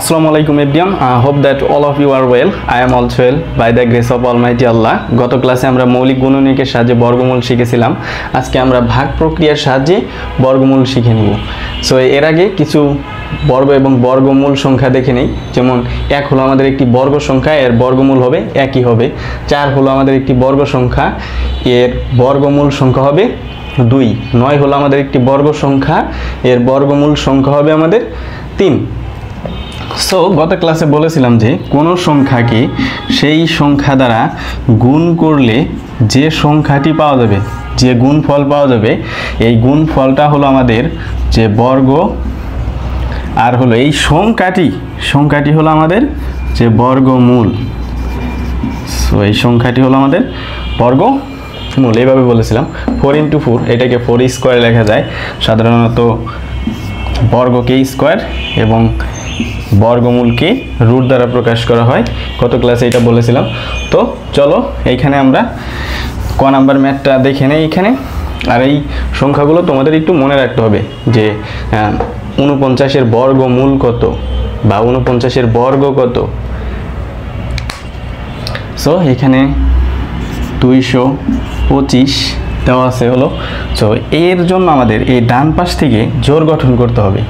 Assalamu alaikum everyone. I hope that all of you are well. I am also well by the grace of Almighty Allah. গত ক্লাসে আমরা মৌলিক গুণনীয়কের সাহায্যে বর্গমূল শিখেছিলাম। আজকে আমরা ভাগ প্রক্রিয়ার সাহায্যে বর্গমূল শিখে নেব। সো এর আগে কিছু বর্গ এবং বর্গমূল সংখ্যা দেখে নেই। যেমন 1 হলো আমাদের একটি বর্গ সংখ্যা, এর বর্গমূল হবে একই হবে। 4 হলো আমাদের একটি বর্গ সংখ্যা, এর বর্গমূল সংখ্যা হবে 2। 9 হলো আমাদের একটি বর্গ সংখ্যা, এর বর্গমূল সংখ্যা হবে আমাদের 3। সো গত ক্লাসে বলেছিলাম যে কোনো সংখ্যাকে সেই সংখ্যা দ্বারা গুণ করলে যে সংখ্যাটি পাওয়া যাবে, যে গুণফল পাওয়া যাবে, এই গুণফলটা হলো আমাদের যে বর্গ, আর হলো এই সংখ্যাটি হলো আমাদের যে বর্গমূল। সো এই সংখ্যাটি হলো আমাদের বর্গমূল। এইভাবে বলেছিলাম 4 × 4, এটাকে 4 স্কোয়ার লেখা যায়। সাধারণত বর্গকে স্কোয়ার এবং বর্গমূলকে রুট দ্বারা প্রকাশ করা হয়। গত ক্লাসে এটা বলেছিলাম। তো চলো এইখানে আমরা ক নাম্বার ম্যাথটা দেখে নেই এখানে। আর এই সংখ্যাগুলো তোমাদের একটু মনে রাখতে হবে যে 49-এর বর্গমূল কত বা 49-এর বর্গ কত। সো এখানে 225 দেওয়া আছে হলো। সো এর জন্য আমাদের এই ডান পাশ থেকে জোড় গঠন করতে হবে।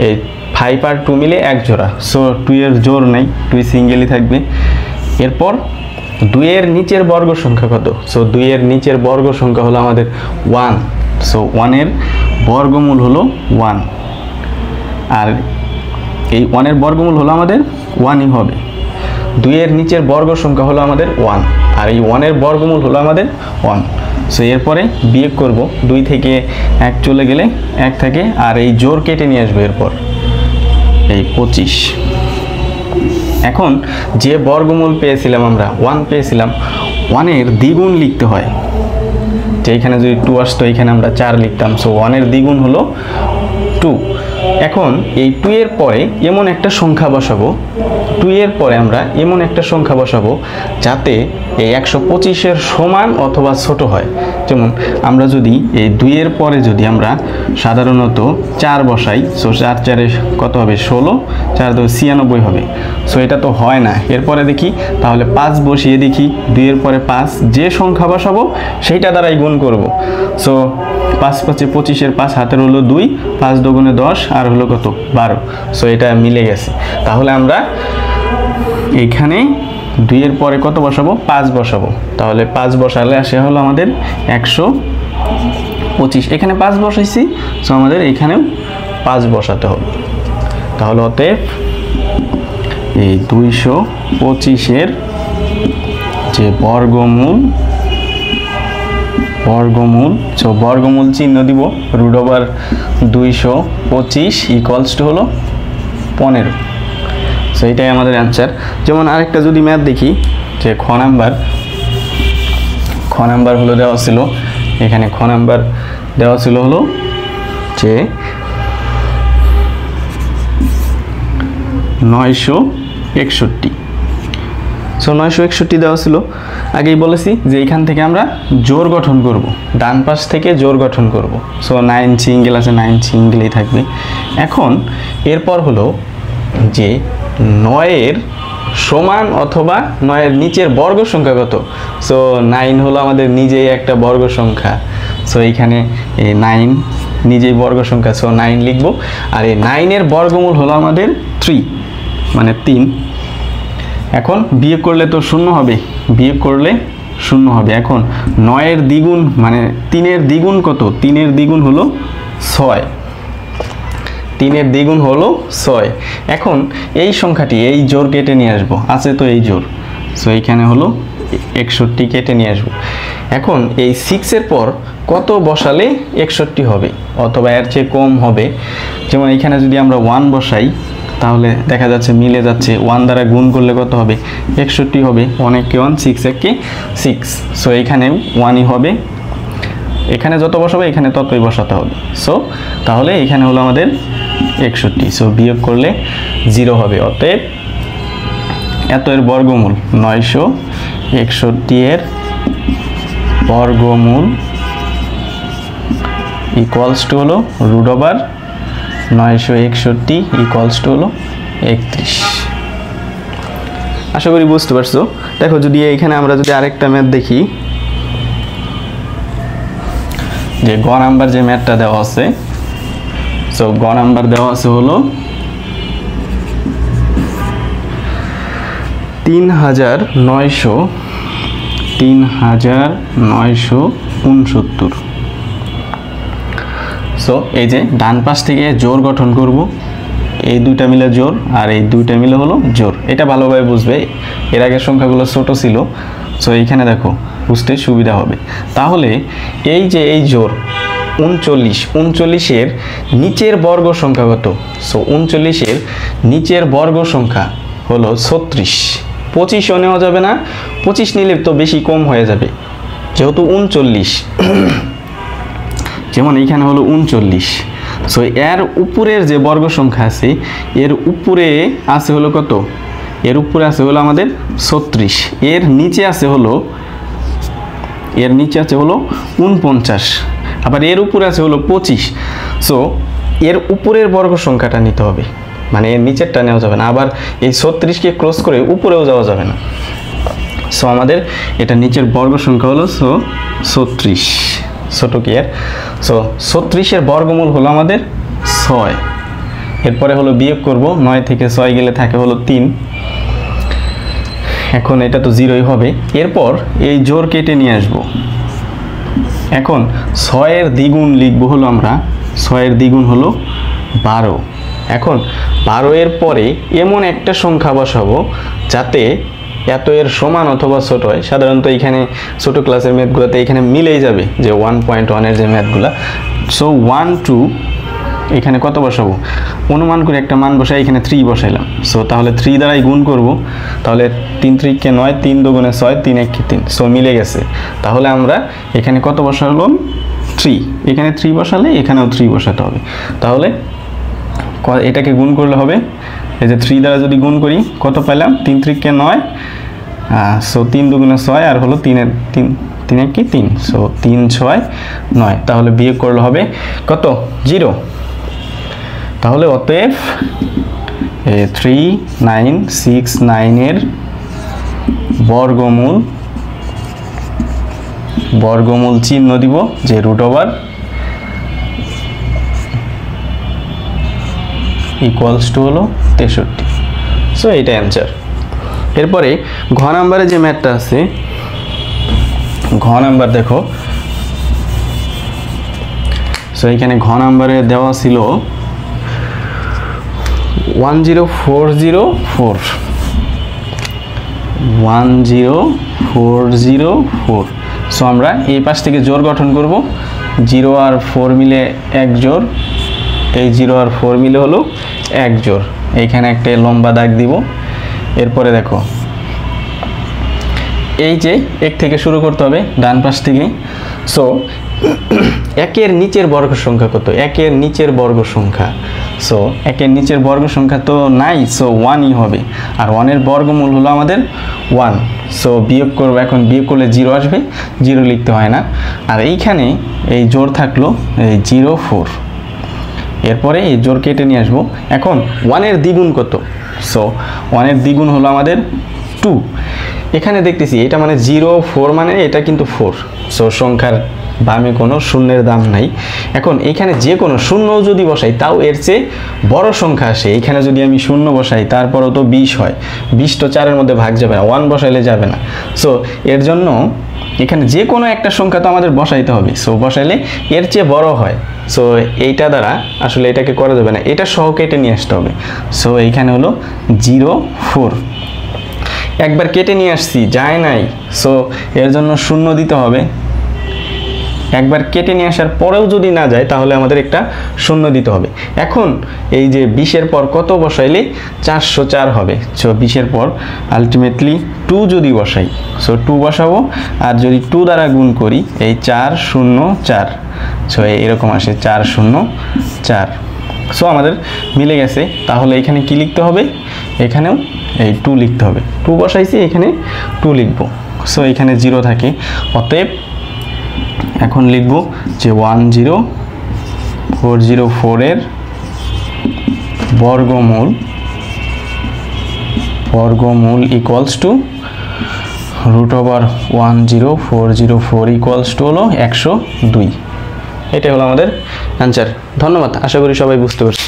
এই 5 আর 2 মিলে এক জোড়া। সো 2 এর জোড় নাই, 2 সিঙ্গেলই থাকবে। এরপর 2 এর নিচের বর্গ সংখ্যা কত? সো 2 এর নিচের বর্গ সংখ্যা হলো আমাদের 1। সো 1 এর বর্গমূল হলো 1, আর এই 1 এর বর্গমূল হলো আমাদের 1ই হবে। 2 এর নিচের বর্গ সংখ্যা হলো আমাদের 1, আর এই 1 এর বর্গমূল হলো আমাদের 1। সো এরপরে বিয়োগ করব, 2 থেকে 1 চলে গেলে 1 থাকে, আর এই জোড় কেটে নিয়ে আসবে। এরপর এই 25। এখন যে বর্গমূল পেয়েছিলাম আমরা 1 পেয়েছিলাম, 1 এর দ্বিগুণ লিখতে হয়। যে এখানে যদি 2 আসতো, এখানে আমরা 4 লিখতাম। সো 1 এর দ্বিগুণ হলো 2। এখন এই 2 এর পরে এমন একটা সংখ্যা বসাবো, 2 এর পরে আমরা এমন একটা সংখ্যা বসাবো যাতে এই 125-এর সমান অথবা ছোট হয়। যেমন আমরা যদি এই 2 এর পরে যদি আমরা সাধারণত 4 বসাই, সো 4 4 কত হবে? 16, 4 2 96 হবে। সো এটা তো হয় না। এরপরে দেখি তাহলে 5 বসিয়ে দেখি, 2 এর পরে 5, যে সংখ্যা বসাবো সেইটা দ্বারাই গুণ করব। সো 5 5 25, 5 হাতের হলো 2, 5 দুগুণে 10, আর হলো কত? 12। সো এটা মিলে গেছে। তাহলে আমরা এইখানে 2 এর পরে কত বসাবো? 5 বসাবো। তাহলে 5 বসালে আসে হলো আমাদের 125। এখানে 5 বসাইছি, সো আমাদের এখানেও 5 বসাতে হবে। তাহলে অতএব এই 225-এর যে বর্গমূল, সো বর্গমূল চিহ্ন দিব, √225 ইকুয়ালস টু হলো 15। সো এটাই আমাদের অ্যান্সার। যেমন আরেকটা যদি ম্যাথ দেখি, যে খ নাম্বার হলো দেওয়া ছিল, এখানে খ নাম্বার দেওয়া ছিল হলো যে 961। সো 961 দেওয়া ছিল। আগেই বলেছি যে এখান থেকে আমরা জোড় গঠন করব, ডান পাশ থেকে জোড় গঠন করব। সো 9 সিঙ্গেল আছে, 9 সিঙ্গেলই থাকবে। এখন এরপর হলো যে 9 এর সমান অথবা 9 এর নিচের বর্গ সংখ্যা কত? সো 9 হলো আমাদের নিজেই একটা বর্গ সংখ্যা। সো এইখানে এই 9 নিজেই বর্গ সংখ্যা, সো 9 লিখব। আর এই 9 এর বর্গমূল হলো আমাদের 3, মানে 3। এখন বিয়োগ করলে তো 0 হবে, বিয়োগ করলে 0 হবে। এখন 9 এর দ্বিগুণ মানে 3 এর দ্বিগুণ কত? 3 এর দ্বিগুণ হলো 6, 3 এর দ্বিগুণ হলো 6। এখন এই সংখ্যাটি, এই জোড় কেটে নিয়ে আসবো, আছে তো এই জোড়। সো এইখানে হলো 61 কেটে নিয়ে আসবো। এখন এই 6 এর পর কত বসালে 61 হবে অথবা এর চেয়ে কম হবে? যেমন এখানে যদি আমরা 1 বসাই, তাহলে দেখা যাচ্ছে মিলে যাচ্ছে। 1 দ্বারা গুণ করলে কত হবে? 61 হবে। 1 একে 1, 6 একে 6। সো এইখানেও 1ই হবে। এখানে যত বসাবে এখানে ততই বসাতে হবে। সো তাহলে এখানে হলো আমাদের 61। সো বিয়োগ করলে 0 হবে। অতএব এত এর বর্গমূল 961 এর বর্গমূল ইকুয়ালস টু হলো √961 ইকুয়ালস টু হলো 31। আশা করি বুঝতে পারছো। দেখো যদি এইখানে আমরা যদি আরেকটা ম্যাথ দেখি, যে গ নাম্বার যে ম্যাথটা দেওয়া আছে, সো গ নাম্বার দেওয়া আছে হলো 3969। সো এই যে ডান পাশ থেকে জোর গঠন করব, এই দুইটা মিলে জোর আর এই দুইটা মিলে হলো জোর। এটা ভালোভাবে বুঝবে, এর আগের সংখ্যাগুলো ছোট ছিল, সো এইখানে দেখো বুঝতে সুবিধা হবে। তাহলে এই যে এই জোর 39, নিচের বর্গ সংখ্যা কত? সো 39-এর নিচের বর্গ সংখ্যা হলো 36। 25ও নেওয়া যাবে না, 25 নিলে তো বেশি কম হয়ে যাবে, যেহেতু 39, যেমন এইখানে হলো 39। সো এর উপরের যে বর্গ সংখ্যা আছে, এর উপরে আছে হলো কত? এর উপরে আছে হলো আমাদের 36, এর নিচে আছে হলো 49, আবার এর উপরে আছে হলো 25। সো এর উপরের বর্গ সংখ্যাটা নিতে হবে, মানে এর নিচেরটা নেওয়া যাবে না, আবার এই 36কে ক্রস করে উপরেও যাওয়া যাবে না। সো আমাদের এটা নিচের বর্গ সংখ্যা হলো 36, ছোট কি এর। সো 36-এর বর্গমূল হলো আমাদের 6। এরপরে হলো বিয়োগ করব, 9 থেকে 6 গেলে থাকে হলো 3। এখন এটা তো 0ই হবে। এরপর এই জোর কেটে নিয়ে আসব। এখন 6-এর দ্বিগুণ লিখব হলো আমরা, 6-এর দ্বিগুণ হলো 12। এখন 12-এর পরে এমন একটা সংখ্যা বসাবো যাতে এত এর সমান অথবা ছোট হয়। সাধারণত এখানে ছোট ক্লাসের ম্যাথগুলোতে এখানে মিলেই যাবে, যে 1.1-এর যে ম্যাথগুলা। সো 1 2, এখানে কত বসাবো? অনুমান করে একটা মান বসাই, এখানে 3 বসাইলাম। সো তাহলে 3 দ্বারাই গুণ করব, তাহলে 3 3 কে 9, 3 2 গুণে 6, 3 1 কে 3। সো মিলে গেছে। তাহলে আমরা এখানে কত বসালাম? 3। এখানে 3 বসালে এখানেও 3 বসাতে হবে। তাহলে এটাকে গুণ করলে হবে, এই যে 3 দ্বারা যদি গুণ করি কত পেলাম? 3 3 কে 9, সো 3 2 গুণে 6, আর হলো 3 1 কি 3। সো 3 6 9। তাহলে বিয়োগ করলে হবে কত? 0। তাহলে অতএব 3969-এর বর্গমূল চিহ্ন দিব, যে রুট ওভার ইকুয়ালস টু হলো 63। সো এইটা অ্যান্সার। এরপরে ঘ নাম্বারে যে ম্যাথটা আছে, ঘ নাম্বার দেখো। সো এখানে ঘ নাম্বারে দেওয়া ছিল 10404। সো আমরা এই পাশ থেকে জোর গঠন করব, 0 আর 4 মিলে 1 জোর, এই 0 আর 4 মিলে হলো 1 জোর। এইখানে একটা লম্বা দাগ দিব। এরপরে দেখো এই যে 1 থেকে শুরু করতে হবে ডান পাশ থেকে। সো 1-এর নিচের বর্গ সংখ্যা কত? 1-এর নিচের বর্গ সংখ্যা, সো 1-এর নিচের বর্গ সংখ্যা তো নাই, সো 1ই হবে। আর 1-এর বর্গমূল হলো আমাদের 1। সো বিয়োগ করব, এখন বিয়োগ করলে 0 আসবে, 0 লিখতে হয় না। আর এইখানে এই জোর থাকলো এই 0 4। এরপরে এই জোর কেটে নিয়ে আসবো। এখন 1-এর দ্বিগুণ কত? সো 1-এর দ্বিগুণ হলো আমাদের 2। এখানে দেখতেছি এটা মানে 0 4, মানে এটা কিন্তু 4। সো সংখ্যার বামে কোনো শূন্যের দাম নাই। এখন এখানে যে কোনো শূন্য যদি বসাই তাও এর চেয়ে বড় সংখ্যা আসে। এখানে যদি আমি শূন্য বসাই তারপরও তো 20 হয়, 20 তো 4-এর মধ্যে ভাগ যাবে না, 1 বসাইলে যাবে না। সো এর জন্য এখানে যে কোনো একটা সংখ্যা তো আমাদের বসাইতে হবে। সো বসাইলে এর চেয়ে বড় হয়। সো এইটা দ্বারা আসলে এটাকে করা যাবে না, এটা সহ কেটে নিয়ে আসতে হবে। সো এইখানে হলো 0 4। একবার কেটে নিয়ে আসছি, যায় নাই, সো এর জন্য শূন্য দিতে হবে। একবার কেটে নিয়ে আসার পরেও যদি না যায় তাহলে আমাদের একটা শূন্য দিতে হবে। এখন এই যে 20-এর পর কত বসাইলে 404 হবে? সো 20-এর পর আলটিমেটলি 2 যদি বসাই, সো 2 বসাবো, আর যদি 2 দ্বারা গুণ করি এই 404, সো এরকম আসে 404। সো আমাদের মিলে গেছে। তাহলে এখানে কি লিখতে হবে? এখানেও এই 2 লিখতে হবে। 2 বসাইছি, এখানে 2 লিখবো। সো এখানে 0 থাকে। অতএব এখন লিখব যে 10404-এর বর্গমূল বর্গমূল ইকুয়ালস টু √10404 ইকুয়ালস টু হলো 102। এটাই হলো আমাদের অ্যান্সার। ধন্যবাদ, আশা করি সবাই বুঝতে পারছি।